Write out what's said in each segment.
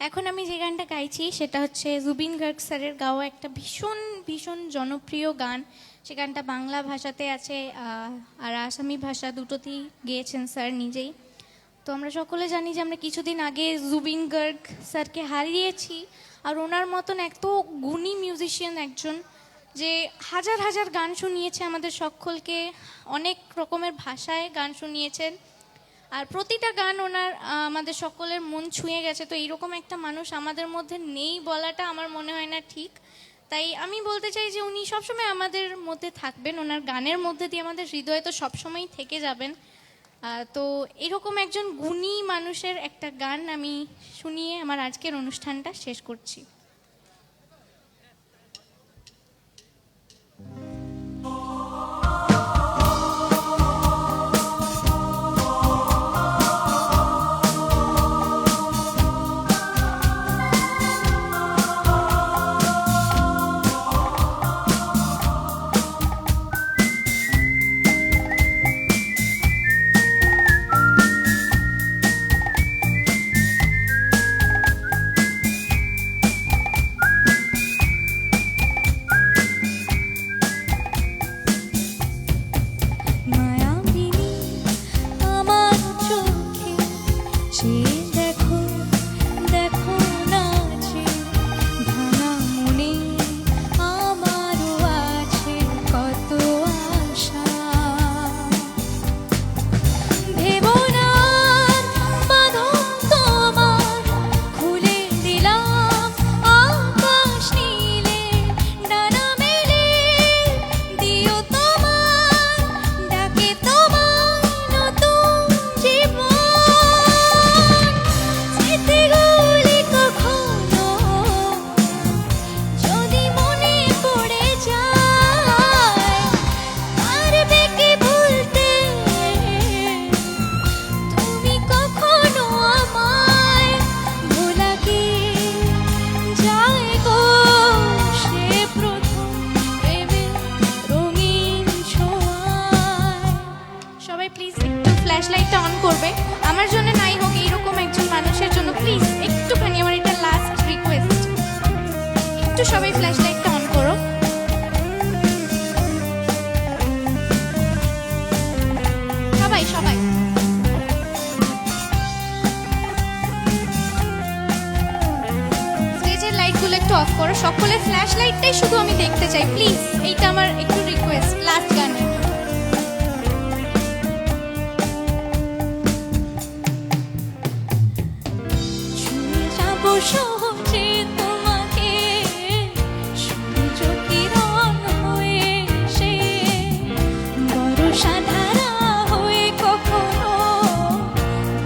এখন আমি যে গানটা গাইছি সেটা হচ্ছে জুবিন গার্গ স্যারের গাওয়া একটা ভীষণ ভীষণ জনপ্রিয় গান। সে গানটা বাংলা ভাষাতে আছে আর আসামি ভাষা দুটোতেই গেয়েছেন স্যার নিজেই। তো আমরা সকলে জানি যে আমরা কিছুদিন আগে জুবিন গার্গ স্যারকে হারিয়েছি। আর ওনার মতন এত গুণী মিউজিশিয়ান একজন, যে হাজার হাজার গান শুনিয়েছে আমাদের সকলকে, অনেক রকমের ভাষায় গান শুনিয়েছেন। আর প্রতিটা গান ওনার আমাদের সকলের মন ছুঁয়ে গেছে। তো এইরকম একটা মানুষ আমাদের মধ্যে নেই বলাটা আমার মনে হয় না ঠিক। তাই আমি বলতে চাই যে উনি সবসময় আমাদের মধ্যে থাকবেন, ওনার গানের মধ্যে দিয়ে আমাদের হৃদয়ে তো সবসময় থেকে যাবেন। তো এরকম একজন গুণী মানুষের একটা গান আমি শুনিয়ে আমার আজকের অনুষ্ঠানটা শেষ করছি। ফ্ল্যাশলাইটটা অন করবে আমার জন্য, নাই হোক এইরকম একজন মানুষের জন্য। প্লিজ একটুখানি, আমার এটা লাস্ট রিকোয়েস্ট, একটু সবাই ফ্ল্যাশলাইটটা অন করো। সবাই সবাই স্টেজের লাইটগুলো একটু অফ করো। সকলের ফ্ল্যাশলাইটটাই শুধু আমি দেখতে চাই প্লিজ, এইটা আমার একটু রিকোয়েস্ট লাস্ট গানে। সহজে তোমাকে সূর্য কিরণ হয়ে এসে বর্ষা ধারা হয়ে কখনো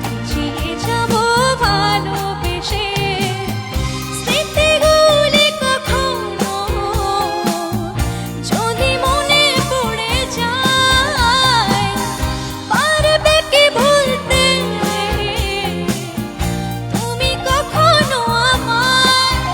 ভিজিয়ে যাব ভালোবেসে। স্মৃতিগুলি কখনো যদি মনে পড়ে যায়, পারবে কি ভুলতে তুমি কখনো আমায়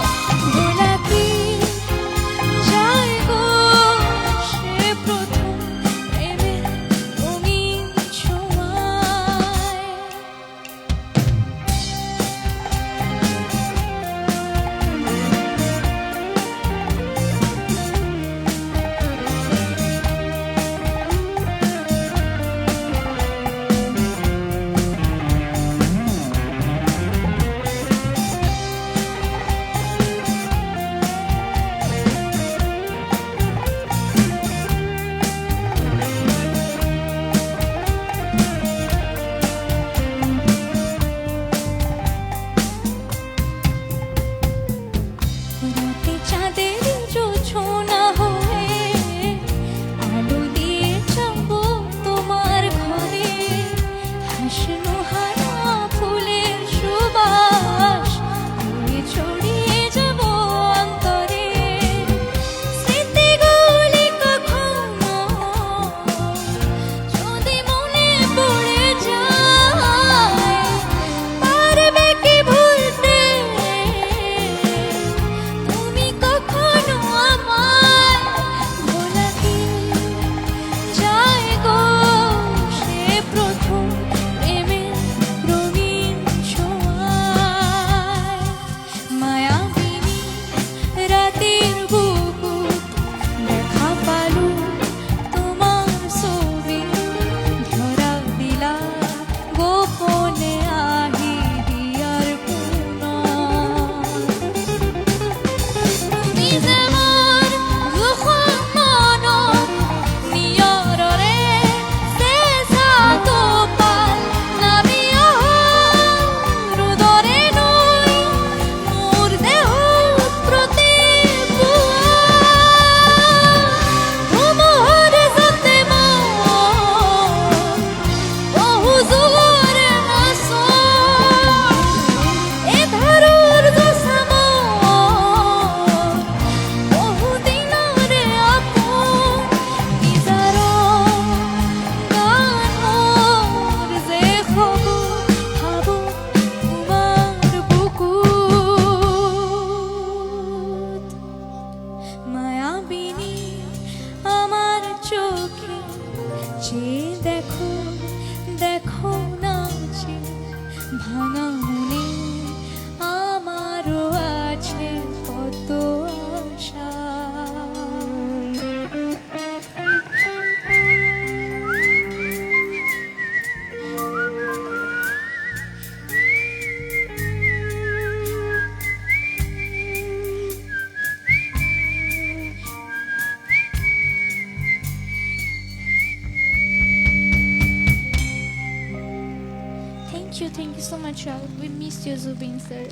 thank you so much all, we miss you Zubeen sir.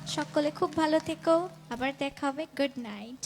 সকলে খুব ভালো থেকো, আবার দেখা হবে, গুড নাইট।